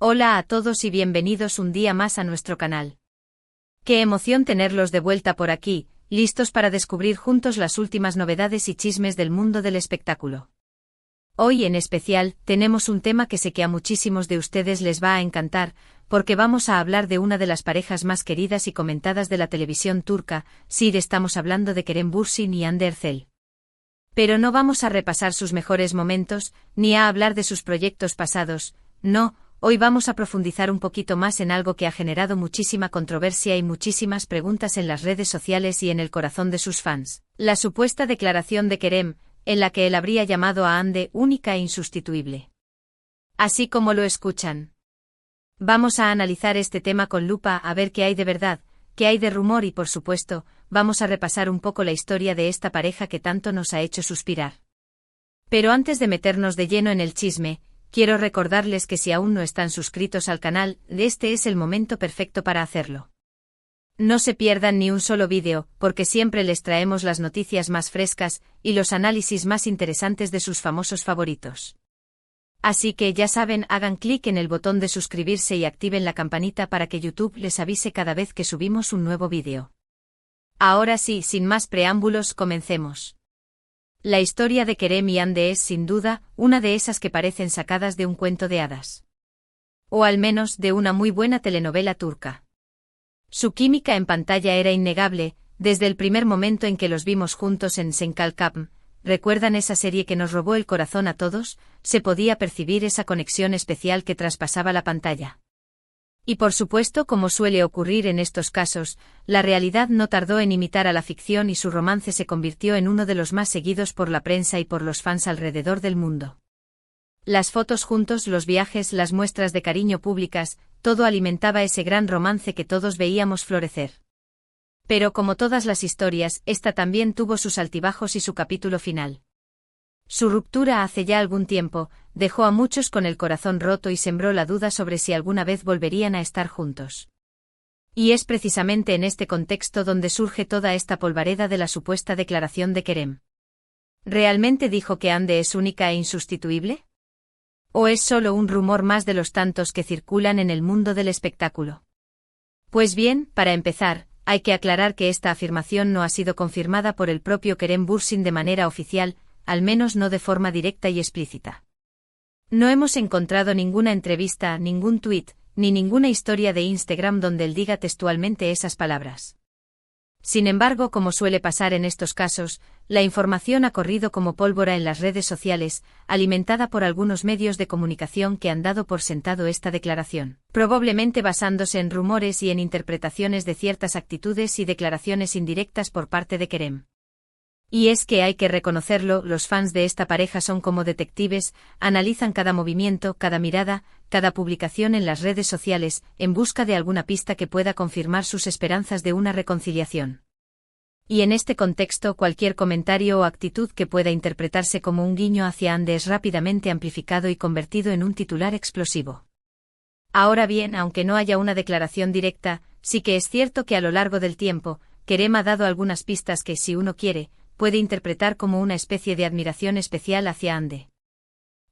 Hola a todos y bienvenidos un día más a nuestro canal. Qué emoción tenerlos de vuelta por aquí, listos para descubrir juntos las últimas novedades y chismes del mundo del espectáculo. Hoy en especial, tenemos un tema que sé que a muchísimos de ustedes les va a encantar, porque vamos a hablar de una de las parejas más queridas y comentadas de la televisión turca. Sí, estamos hablando de Kerem Bürsin y Hande Erçel. Pero no vamos a repasar sus mejores momentos, ni a hablar de sus proyectos pasados, no. Hoy vamos a profundizar un poquito más en algo que ha generado muchísima controversia y muchísimas preguntas en las redes sociales y en el corazón de sus fans. La supuesta declaración de Kerem, en la que él habría llamado a Hande única e insustituible. Así como lo escuchan. Vamos a analizar este tema con lupa a ver qué hay de verdad, qué hay de rumor y por supuesto, vamos a repasar un poco la historia de esta pareja que tanto nos ha hecho suspirar. Pero antes de meternos de lleno en el chisme, quiero recordarles que si aún no están suscritos al canal, este es el momento perfecto para hacerlo. No se pierdan ni un solo vídeo, porque siempre les traemos las noticias más frescas y los análisis más interesantes de sus famosos favoritos. Así que ya saben, hagan clic en el botón de suscribirse y activen la campanita para que YouTube les avise cada vez que subimos un nuevo vídeo. Ahora sí, sin más preámbulos, comencemos. La historia de Kerem y Hande es, sin duda, una de esas que parecen sacadas de un cuento de hadas. O al menos de una muy buena telenovela turca. Su química en pantalla era innegable, desde el primer momento en que los vimos juntos en Senkalkapm. ¿Recuerdan esa serie que nos robó el corazón a todos? Se podía percibir esa conexión especial que traspasaba la pantalla. Y por supuesto, como suele ocurrir en estos casos, la realidad no tardó en imitar a la ficción y su romance se convirtió en uno de los más seguidos por la prensa y por los fans alrededor del mundo. Las fotos juntos, los viajes, las muestras de cariño públicas, todo alimentaba ese gran romance que todos veíamos florecer. Pero como todas las historias, esta también tuvo sus altibajos y su capítulo final. Su ruptura hace ya algún tiempo dejó a muchos con el corazón roto y sembró la duda sobre si alguna vez volverían a estar juntos. Y es precisamente en este contexto donde surge toda esta polvareda de la supuesta declaración de Kerem. ¿Realmente dijo que Hande es única e insustituible? ¿O es solo un rumor más de los tantos que circulan en el mundo del espectáculo? Pues bien, para empezar, hay que aclarar que esta afirmación no ha sido confirmada por el propio Kerem Bürsin de manera oficial, al menos no de forma directa y explícita. No hemos encontrado ninguna entrevista, ningún tuit, ni ninguna historia de Instagram donde él diga textualmente esas palabras. Sin embargo, como suele pasar en estos casos, la información ha corrido como pólvora en las redes sociales, alimentada por algunos medios de comunicación que han dado por sentado esta declaración, probablemente basándose en rumores y en interpretaciones de ciertas actitudes y declaraciones indirectas por parte de Kerem. Y es que hay que reconocerlo, los fans de esta pareja son como detectives, analizan cada movimiento, cada mirada, cada publicación en las redes sociales, en busca de alguna pista que pueda confirmar sus esperanzas de una reconciliación. Y en este contexto, cualquier comentario o actitud que pueda interpretarse como un guiño hacia Hande es rápidamente amplificado y convertido en un titular explosivo. Ahora bien, aunque no haya una declaración directa, sí que es cierto que a lo largo del tiempo, Kerem ha dado algunas pistas que, si uno quiere, puede interpretar como una especie de admiración especial hacia Hande.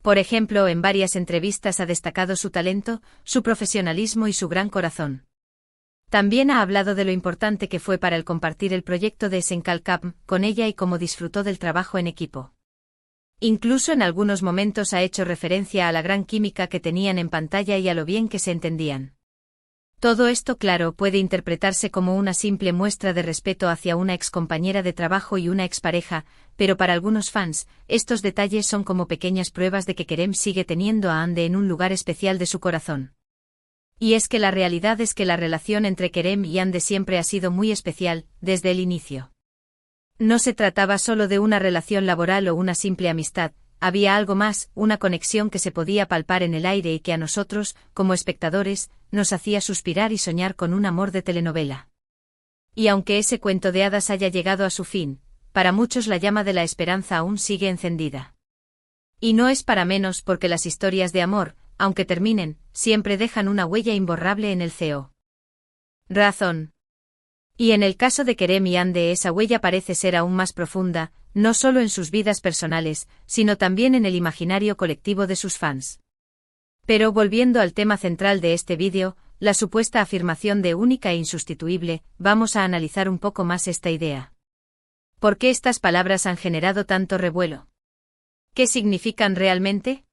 Por ejemplo, en varias entrevistas ha destacado su talento, su profesionalismo y su gran corazón. También ha hablado de lo importante que fue para él compartir el proyecto de Senkalkapm con ella y cómo disfrutó del trabajo en equipo. Incluso en algunos momentos ha hecho referencia a la gran química que tenían en pantalla y a lo bien que se entendían. Todo esto, claro, puede interpretarse como una simple muestra de respeto hacia una excompañera de trabajo y una expareja, pero para algunos fans, estos detalles son como pequeñas pruebas de que Kerem sigue teniendo a Hande en un lugar especial de su corazón. Y es que la realidad es que la relación entre Kerem y Hande siempre ha sido muy especial, desde el inicio. No se trataba solo de una relación laboral o una simple amistad. Había algo más, una conexión que se podía palpar en el aire y que a nosotros, como espectadores, nos hacía suspirar y soñar con un amor de telenovela. Y aunque ese cuento de hadas haya llegado a su fin, para muchos la llama de la esperanza aún sigue encendida. Y no es para menos porque las historias de amor, aunque terminen, siempre dejan una huella imborrable en el corazón. Y en el caso de Kerem y Hande esa huella parece ser aún más profunda, no solo en sus vidas personales, sino también en el imaginario colectivo de sus fans. Pero volviendo al tema central de este vídeo, la supuesta afirmación de única e insustituible, vamos a analizar un poco más esta idea. ¿Por qué estas palabras han generado tanto revuelo? ¿Qué significan realmente?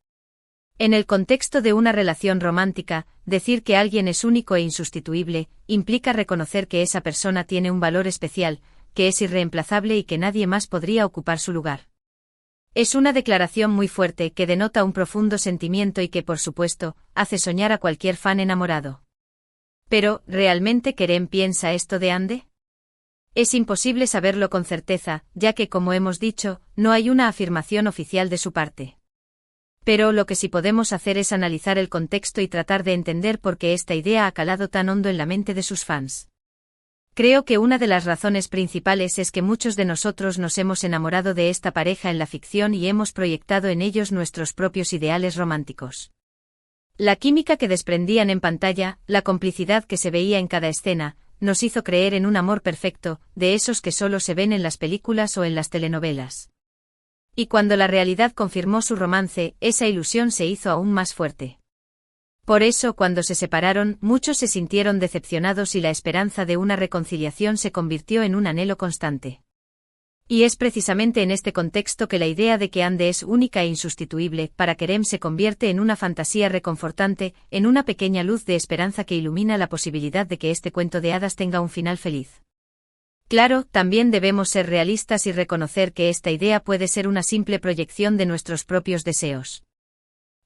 En el contexto de una relación romántica, decir que alguien es único e insustituible, implica reconocer que esa persona tiene un valor especial, que es irreemplazable y que nadie más podría ocupar su lugar. Es una declaración muy fuerte que denota un profundo sentimiento y que, por supuesto, hace soñar a cualquier fan enamorado. Pero, ¿realmente Kerem piensa esto de Ande? Es imposible saberlo con certeza, ya que, como hemos dicho, no hay una afirmación oficial de su parte. Pero lo que sí podemos hacer es analizar el contexto y tratar de entender por qué esta idea ha calado tan hondo en la mente de sus fans. Creo que una de las razones principales es que muchos de nosotros nos hemos enamorado de esta pareja en la ficción y hemos proyectado en ellos nuestros propios ideales románticos. La química que desprendían en pantalla, la complicidad que se veía en cada escena, nos hizo creer en un amor perfecto, de esos que solo se ven en las películas o en las telenovelas. Y cuando la realidad confirmó su romance, esa ilusión se hizo aún más fuerte. Por eso, cuando se separaron, muchos se sintieron decepcionados y la esperanza de una reconciliación se convirtió en un anhelo constante. Y es precisamente en este contexto que la idea de que Ande es única e insustituible para Kerem se convierte en una fantasía reconfortante, en una pequeña luz de esperanza que ilumina la posibilidad de que este cuento de hadas tenga un final feliz. Claro, también debemos ser realistas y reconocer que esta idea puede ser una simple proyección de nuestros propios deseos.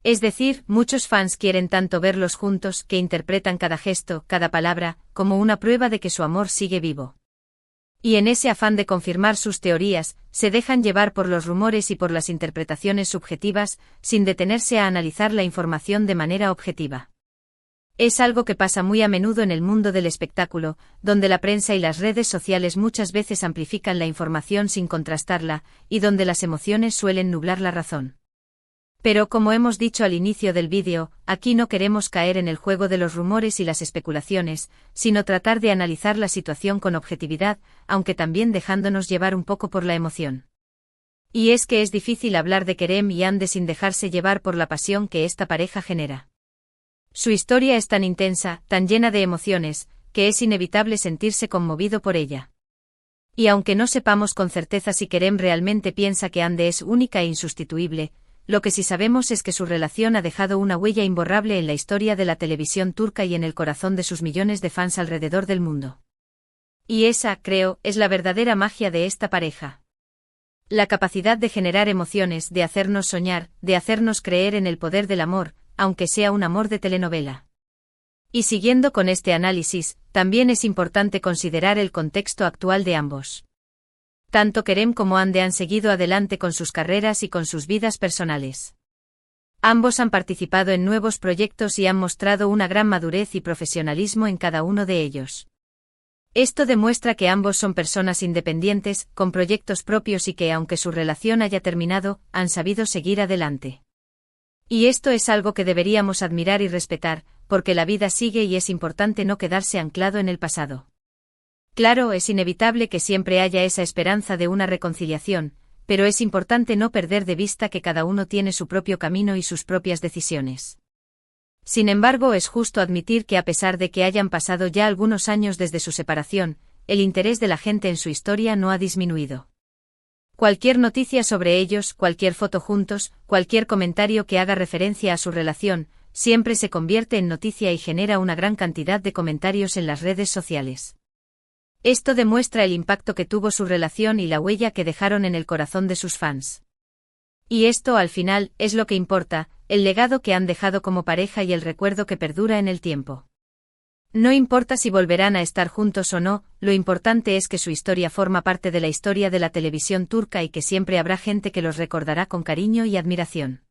Es decir, muchos fans quieren tanto verlos juntos que interpretan cada gesto, cada palabra, como una prueba de que su amor sigue vivo. Y en ese afán de confirmar sus teorías, se dejan llevar por los rumores y por las interpretaciones subjetivas, sin detenerse a analizar la información de manera objetiva. Es algo que pasa muy a menudo en el mundo del espectáculo, donde la prensa y las redes sociales muchas veces amplifican la información sin contrastarla, y donde las emociones suelen nublar la razón. Pero como hemos dicho al inicio del vídeo, aquí no queremos caer en el juego de los rumores y las especulaciones, sino tratar de analizar la situación con objetividad, aunque también dejándonos llevar un poco por la emoción. Y es que es difícil hablar de Kerem y Ande sin dejarse llevar por la pasión que esta pareja genera. Su historia es tan intensa, tan llena de emociones, que es inevitable sentirse conmovido por ella. Y aunque no sepamos con certeza si Kerem realmente piensa que Ande es única e insustituible, lo que sí sabemos es que su relación ha dejado una huella imborrable en la historia de la televisión turca y en el corazón de sus millones de fans alrededor del mundo. Y esa, creo, es la verdadera magia de esta pareja. La capacidad de generar emociones, de hacernos soñar, de hacernos creer en el poder del amor, aunque sea un amor de telenovela. Y siguiendo con este análisis, también es importante considerar el contexto actual de ambos. Tanto Kerem como Ande han seguido adelante con sus carreras y con sus vidas personales. Ambos han participado en nuevos proyectos y han mostrado una gran madurez y profesionalismo en cada uno de ellos. Esto demuestra que ambos son personas independientes, con proyectos propios y que, aunque su relación haya terminado, han sabido seguir adelante. Y esto es algo que deberíamos admirar y respetar, porque la vida sigue y es importante no quedarse anclado en el pasado. Claro, es inevitable que siempre haya esa esperanza de una reconciliación, pero es importante no perder de vista que cada uno tiene su propio camino y sus propias decisiones. Sin embargo, es justo admitir que a pesar de que hayan pasado ya algunos años desde su separación, el interés de la gente en su historia no ha disminuido. Cualquier noticia sobre ellos, cualquier foto juntos, cualquier comentario que haga referencia a su relación, siempre se convierte en noticia y genera una gran cantidad de comentarios en las redes sociales. Esto demuestra el impacto que tuvo su relación y la huella que dejaron en el corazón de sus fans. Y esto, al final, es lo que importa, el legado que han dejado como pareja y el recuerdo que perdura en el tiempo. No importa si volverán a estar juntos o no, lo importante es que su historia forma parte de la historia de la televisión turca y que siempre habrá gente que los recordará con cariño y admiración.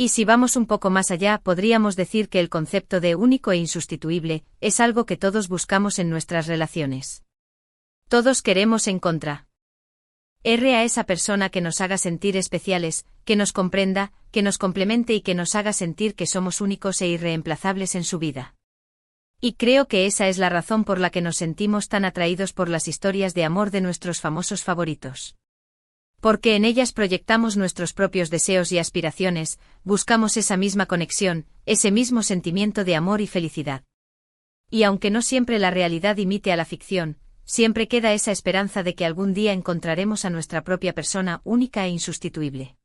Y si vamos un poco más allá, podríamos decir que el concepto de único e insustituible es algo que todos buscamos en nuestras relaciones. Todos queremos encontrar a esa persona que nos haga sentir especiales, que nos comprenda, que nos complemente y que nos haga sentir que somos únicos e irreemplazables en su vida. Y creo que esa es la razón por la que nos sentimos tan atraídos por las historias de amor de nuestros famosos favoritos. Porque en ellas proyectamos nuestros propios deseos y aspiraciones, buscamos esa misma conexión, ese mismo sentimiento de amor y felicidad. Y aunque no siempre la realidad imite a la ficción, siempre queda esa esperanza de que algún día encontraremos a nuestra propia persona única e insustituible.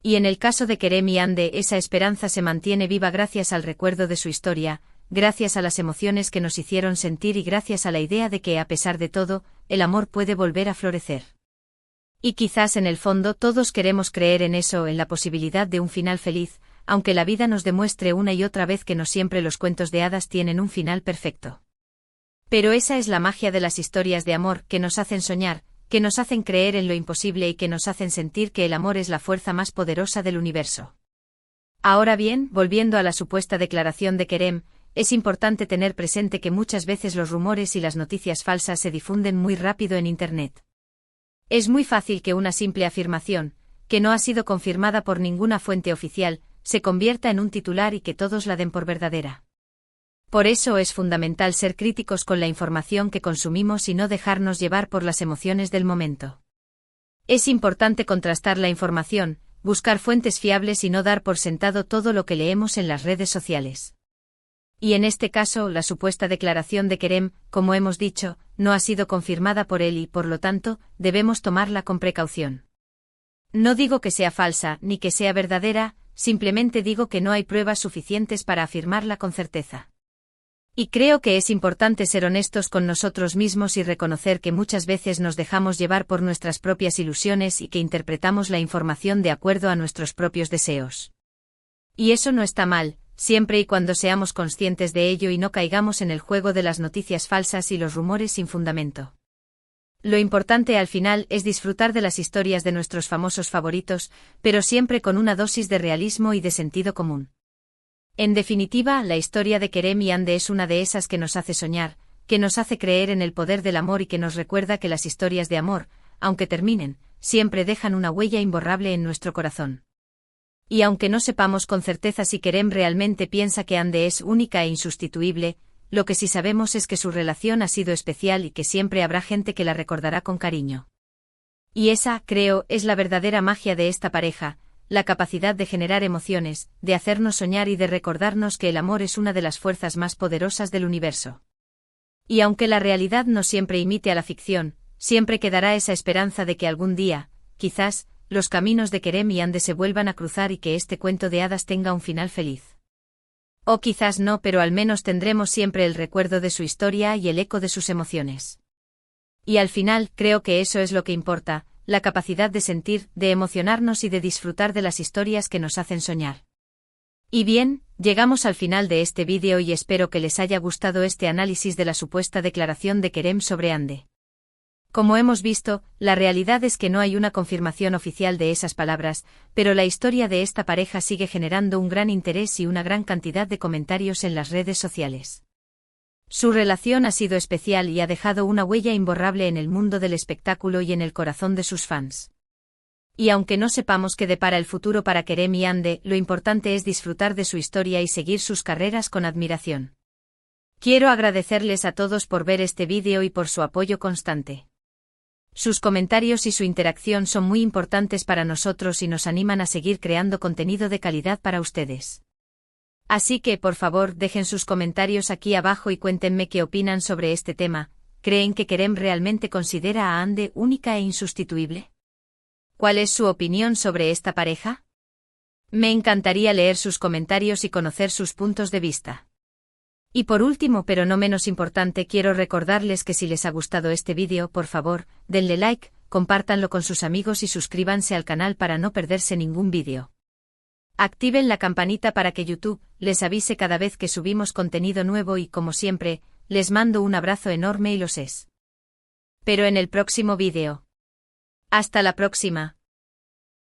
Y en el caso de Kerem y Hande, esa esperanza se mantiene viva gracias al recuerdo de su historia, gracias a las emociones que nos hicieron sentir y gracias a la idea de que, a pesar de todo, el amor puede volver a florecer. Y quizás en el fondo todos queremos creer en eso, en la posibilidad de un final feliz, aunque la vida nos demuestre una y otra vez que no siempre los cuentos de hadas tienen un final perfecto. Pero esa es la magia de las historias de amor, que nos hacen soñar, que nos hacen creer en lo imposible y que nos hacen sentir que el amor es la fuerza más poderosa del universo. Ahora bien, volviendo a la supuesta declaración de Kerem, es importante tener presente que muchas veces los rumores y las noticias falsas se difunden muy rápido en Internet. Es muy fácil que una simple afirmación, que no ha sido confirmada por ninguna fuente oficial, se convierta en un titular y que todos la den por verdadera. Por eso es fundamental ser críticos con la información que consumimos y no dejarnos llevar por las emociones del momento. Es importante contrastar la información, buscar fuentes fiables y no dar por sentado todo lo que leemos en las redes sociales. Y en este caso, la supuesta declaración de Kerem, como hemos dicho, no ha sido confirmada por él y, por lo tanto, debemos tomarla con precaución. No digo que sea falsa, ni que sea verdadera, simplemente digo que no hay pruebas suficientes para afirmarla con certeza. Y creo que es importante ser honestos con nosotros mismos y reconocer que muchas veces nos dejamos llevar por nuestras propias ilusiones y que interpretamos la información de acuerdo a nuestros propios deseos. Y eso no está mal, siempre y cuando seamos conscientes de ello y no caigamos en el juego de las noticias falsas y los rumores sin fundamento. Lo importante al final es disfrutar de las historias de nuestros famosos favoritos, pero siempre con una dosis de realismo y de sentido común. En definitiva, la historia de Kerem y Hande es una de esas que nos hace soñar, que nos hace creer en el poder del amor y que nos recuerda que las historias de amor, aunque terminen, siempre dejan una huella imborrable en nuestro corazón. Y aunque no sepamos con certeza si Kerem realmente piensa que Hande es única e insustituible, lo que sí sabemos es que su relación ha sido especial y que siempre habrá gente que la recordará con cariño. Y esa, creo, es la verdadera magia de esta pareja, la capacidad de generar emociones, de hacernos soñar y de recordarnos que el amor es una de las fuerzas más poderosas del universo. Y aunque la realidad no siempre imite a la ficción, siempre quedará esa esperanza de que algún día, quizás, los caminos de Kerem y Hande se vuelvan a cruzar y que este cuento de hadas tenga un final feliz. O quizás no, pero al menos tendremos siempre el recuerdo de su historia y el eco de sus emociones. Y al final, creo que eso es lo que importa, la capacidad de sentir, de emocionarnos y de disfrutar de las historias que nos hacen soñar. Y bien, llegamos al final de este vídeo y espero que les haya gustado este análisis de la supuesta declaración de Kerem sobre Hande. Como hemos visto, la realidad es que no hay una confirmación oficial de esas palabras, pero la historia de esta pareja sigue generando un gran interés y una gran cantidad de comentarios en las redes sociales. Su relación ha sido especial y ha dejado una huella imborrable en el mundo del espectáculo y en el corazón de sus fans. Y aunque no sepamos qué depara el futuro para Kerem y Hande, lo importante es disfrutar de su historia y seguir sus carreras con admiración. Quiero agradecerles a todos por ver este vídeo y por su apoyo constante. Sus comentarios y su interacción son muy importantes para nosotros y nos animan a seguir creando contenido de calidad para ustedes. Así que, por favor, dejen sus comentarios aquí abajo y cuéntenme qué opinan sobre este tema. ¿Creen que Kerem realmente considera a Hande única e insustituible? ¿Cuál es su opinión sobre esta pareja? Me encantaría leer sus comentarios y conocer sus puntos de vista. Y por último, pero no menos importante, quiero recordarles que si les ha gustado este vídeo, por favor, denle like, compártanlo con sus amigos y suscríbanse al canal para no perderse ningún vídeo. Activen la campanita para que YouTube les avise cada vez que subimos contenido nuevo y, como siempre, les mando un abrazo enorme y los espero en el próximo vídeo. Hasta la próxima.